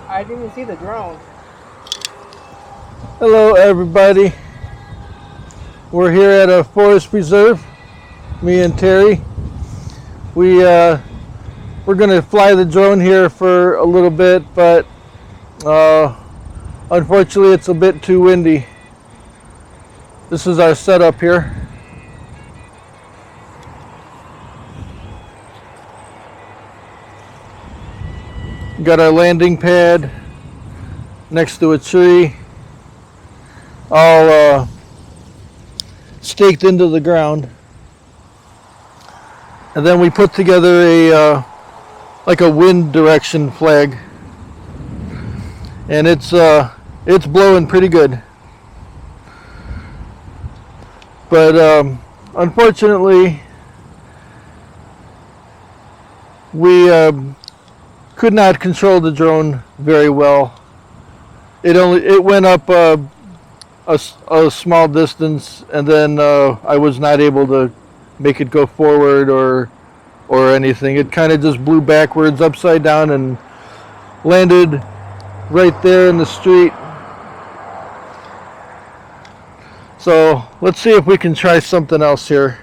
I didn't see the drone. Hello everybody. We're here at a forest preserve, me and Terry. We're gonna fly the drone here for a little bit, but unfortunately it's a bit too windy. This is our setup here. Got our landing pad next to a tree, all staked into the ground, and then we put together a like a wind direction flag, and it's blowing pretty good. But unfortunately, we could not control the drone very well. It went up a small distance, and then I was not able to make it go forward or anything. It kind of just blew backwards, upside down, and landed right there in the street. So let's see if we can try something else here.